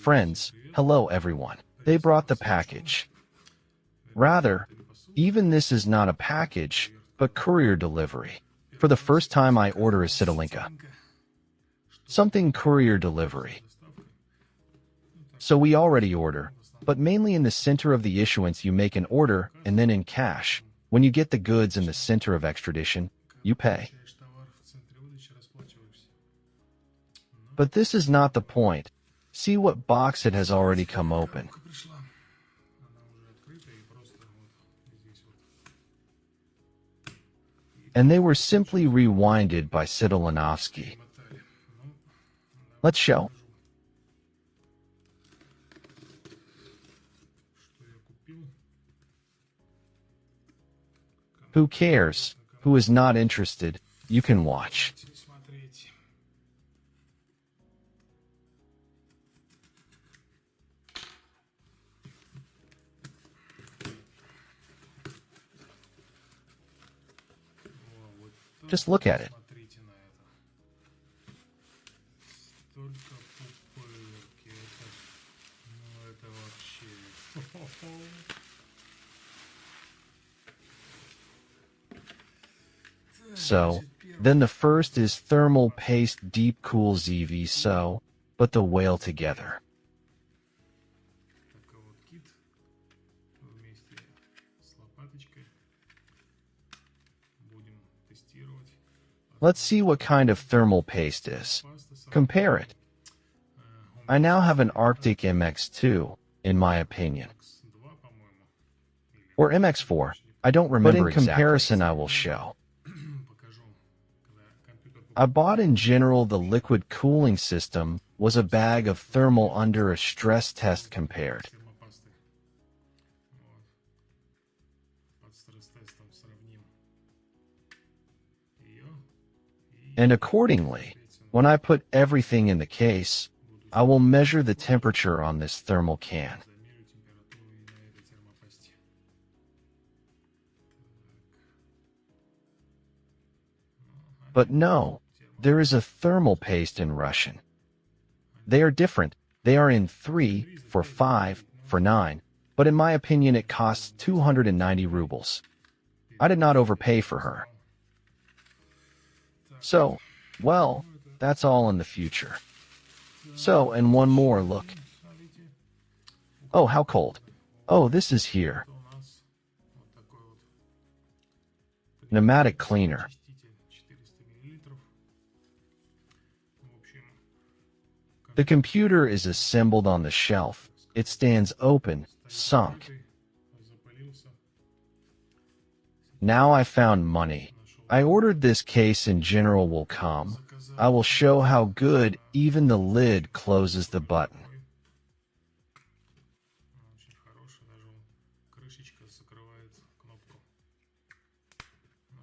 Friends, hello everyone. They brought the package. Rather, even this is not a package, but courier delivery. For the first time I order a Citalinka. Something courier delivery. So we already order, but mainly in the center of the issuance you make an order, and then in cash. When you get the goods in the center of extradition, you pay. But this is not the point. See what box it has already come open. And they were simply rewinded by Citalinovsky. Let's show. Who cares? Who is not interested? You can watch. Just look at it. So, then the first is thermal paste deep cool ZV so, but the whale together. Let's see what kind of thermal paste is. Compare it. I now have an Arctic MX2, in my opinion. Or MX4, I don't remember exactly. But in comparison I will show. I bought in general the liquid cooling system was a bag of thermal under a stress test compared. And accordingly, when I put everything in the case, I will measure the temperature on this thermal can. But no, there is a thermal paste in Russian. They are different. They are in 3, for 5, for 9, but in my opinion it costs 290 rubles. I did not overpay for her. So, well, that's all in the future. So, and one more, look. Oh, how cold. Oh, this is here. Pneumatic cleaner. The computer is assembled on the shelf. It stands open, sunk. Now I found money. I ordered this case in general will come. I will show how good even the lid closes the button.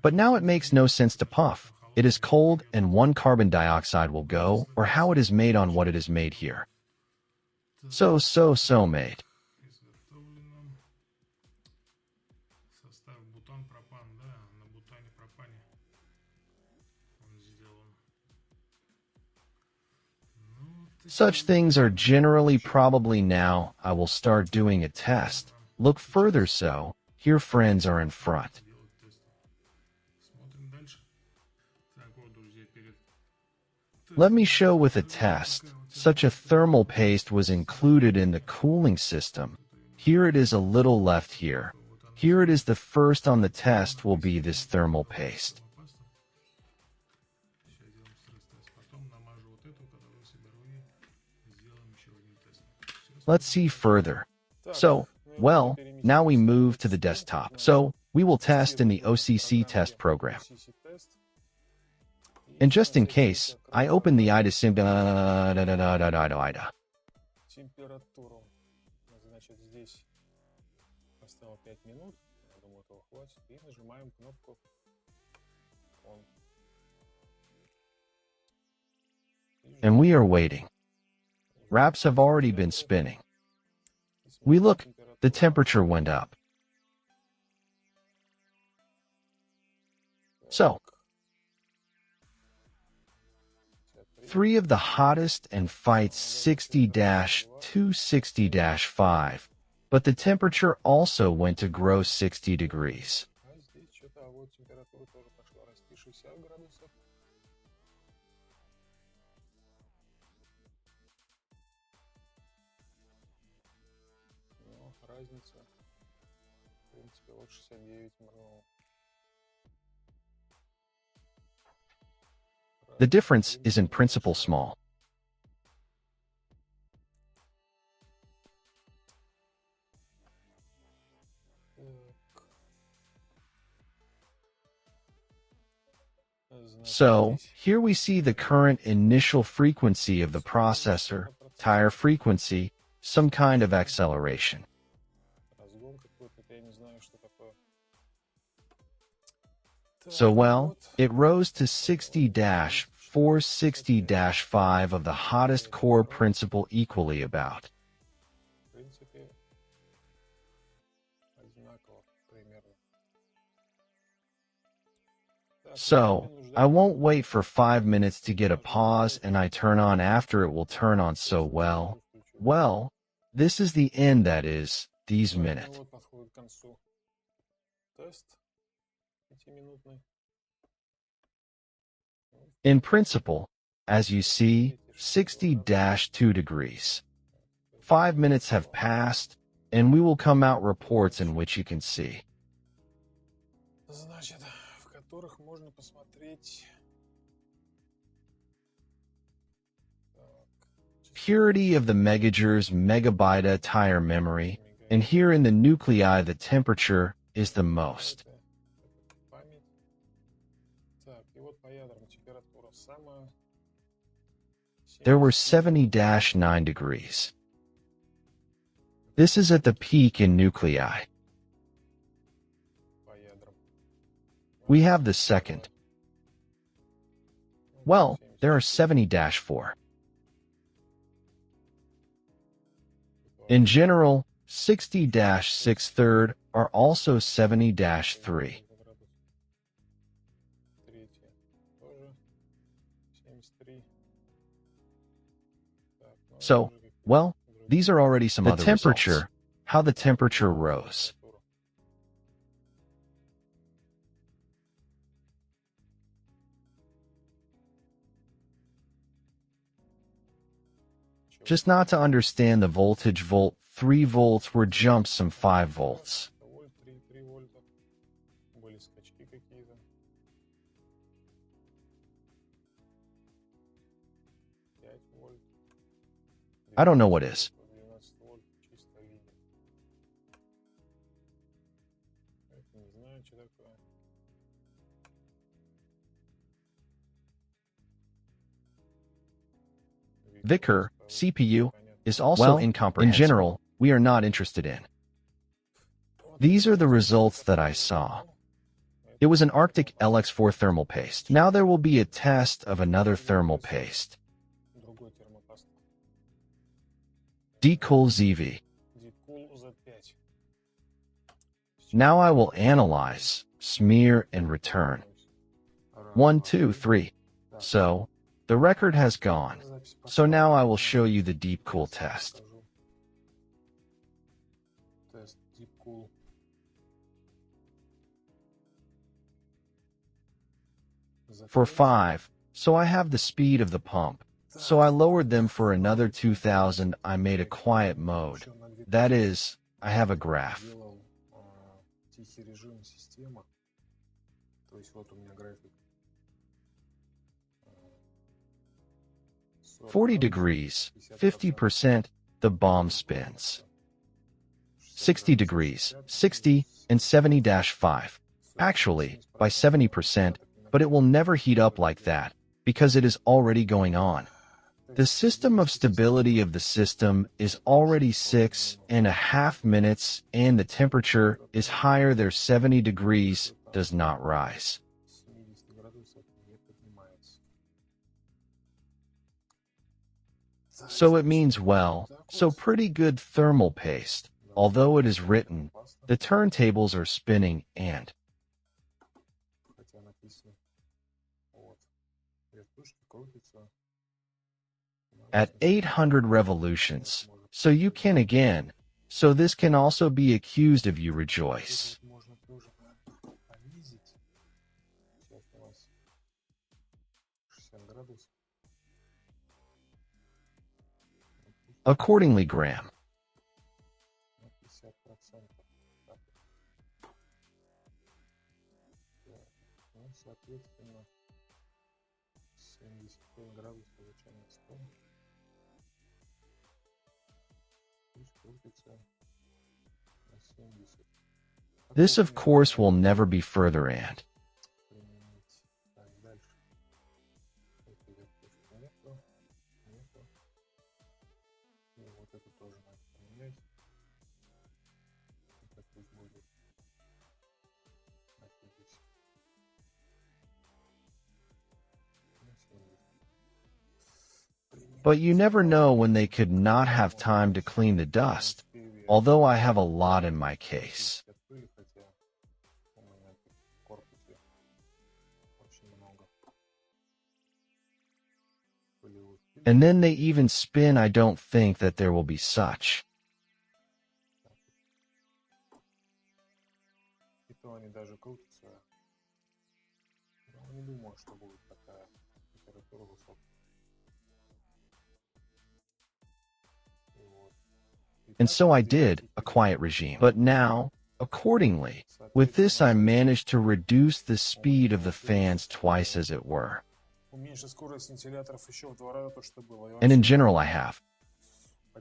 But now it makes no sense to puff. It is cold and 1 carbon dioxide will go, or how it is made on what it is made here. So made. Such things are generally probably now I will start doing a test. Look further so, here friends are in front. Let me show with a test. Such a thermal paste was included in the cooling system. Here it is a little left here. Here it is the first on the test will be this thermal paste. Let's see further. So, well, now we move to the desktop. So, we will test in the OCC test program. And just in case, I open the IDA sim. And we are waiting. Wraps have already been spinning. We look, the temperature went up. So, 3 of the hottest and fights 60-260-5, but the temperature also went to gross 60 degrees. The difference is in principle small. So, here we see the current initial frequency of the processor, tire frequency, some kind of acceleration. So well, it rose to 60-460-5 of the hottest core principle equally about. So, I won't wait for 5 minutes to get a pause and I turn on after it will turn on so well. Well, this is the end, that is, these minutes. In principle, as you see, 60-2 degrees. 5 minutes have passed, and we will come out reports in which you can see. Purity of the Megager's megabyte tire memory, and here in the nuclei the temperature is the most. There were 70-9 degrees. This is at the peak in nuclei. We have the second. Well, there are 70-4. In general, 60-6/3 are also 70-3. So, well, these are already some other temperature, results. How the temperature rose. Just not to understand the voltage, 3 volts were jumped some 5 volts. I don't know what is. Vicker, CPU, is also incomprehensible. In general, we are not interested in. These are the results that I saw. It was an Arctic LX4 thermal paste. Now there will be a test of another thermal paste. Decool ZV. Now I will analyze, smear, and return. 1, 2, 3. So, the record has gone. So now I will show you the deep cool test. For 5, so I have the speed of the pump. So I lowered them for another 2000. I made a quiet mode. That is, I have a graph. 40 degrees, 50%, the bomb spins. 60 degrees, 60, and 70-5. Actually, by 70%, but it will never heat up like that, because it is already going on. The system of stability of the system is already 6.5 minutes, and the temperature is higher there. 70 degrees does not rise. So it means, well, so pretty good thermal paste. Although it is written, the turntables are spinning and at 800 revolutions. So you can again. So this can also be accused of you rejoice. Accordingly, Graham. This, of course, will never be further and. But you never know when they could not have time to clean the dust, although I have a lot in my case. And then they even spin. I don't think that there will be such. And so I did a quiet regime. But now, accordingly, with this I managed to reduce the speed of the fans twice as it were. And in general I have.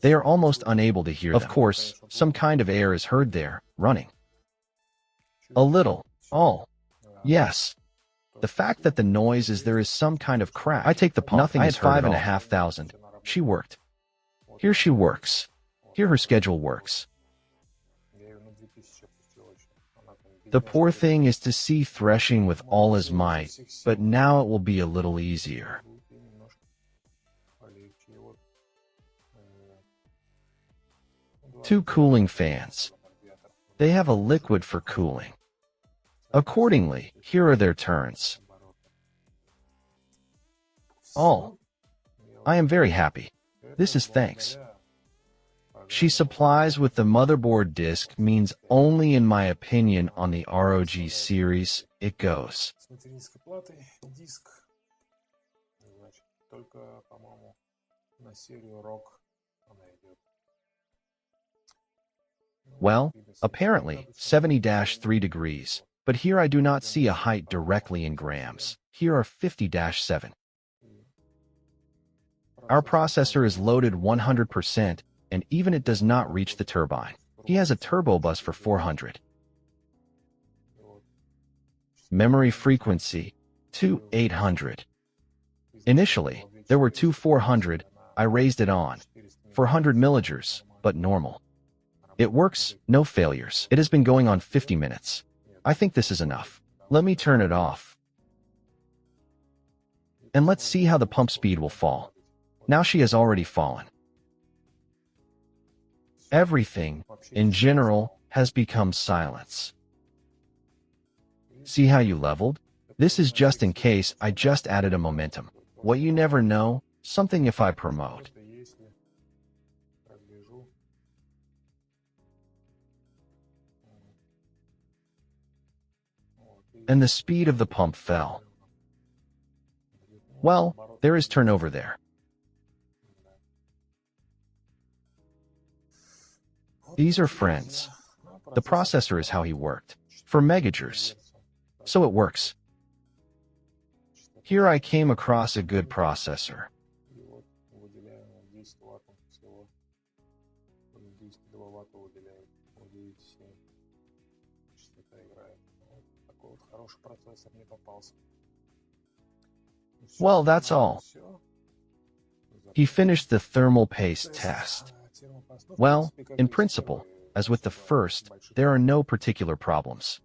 They are almost unable to hear them. Of course, some kind of air is heard there, running. A little. Oh. Yes. The fact that the noise is there is some kind of crack. I take the pump. Nothing is heard at all. 5,500. She worked. Here she works. Here her schedule works. The poor thing is to see threshing with all his might, but now it will be a little easier. Two cooling fans. They have a liquid for cooling. Accordingly, here are their turns. Oh, I am very happy. This is thanks. She supplies with the motherboard disk means only in my opinion on the ROG series, it goes. Well, apparently, 70-3 degrees, but here I do not see a height directly in grams. Here are 50-7. Our processor is loaded 100%, and even it does not reach the turbine. He has a turbo bus for 400. Memory frequency, 2800. Initially, there were two 400, I raised it on. 400 milligers, but normal. It works, no failures. It has been going on 50 minutes. I think this is enough. Let me turn it off. And let's see how the pump speed will fall. Now she has already fallen. Everything, in general, has become silence. See how you leveled? This is just in case I just added a momentum. What you never know, something if I promote. And the speed of the pump fell. Well, there is turnover there. These are friends. The processor is how he worked. For megajoules. So it works. Here I came across a good processor. Well, that's all. He finished the thermal paste test. Well, in principle, as with the first, there are no particular problems.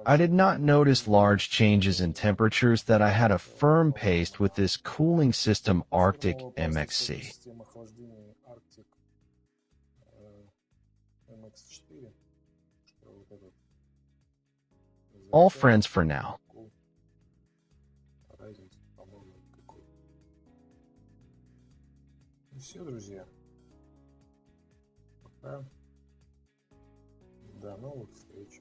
I did not notice large changes in temperatures that I had a firm paste with this cooling system Arctic MXC. All friends for now. Все, друзья. Пока. До новых встреч.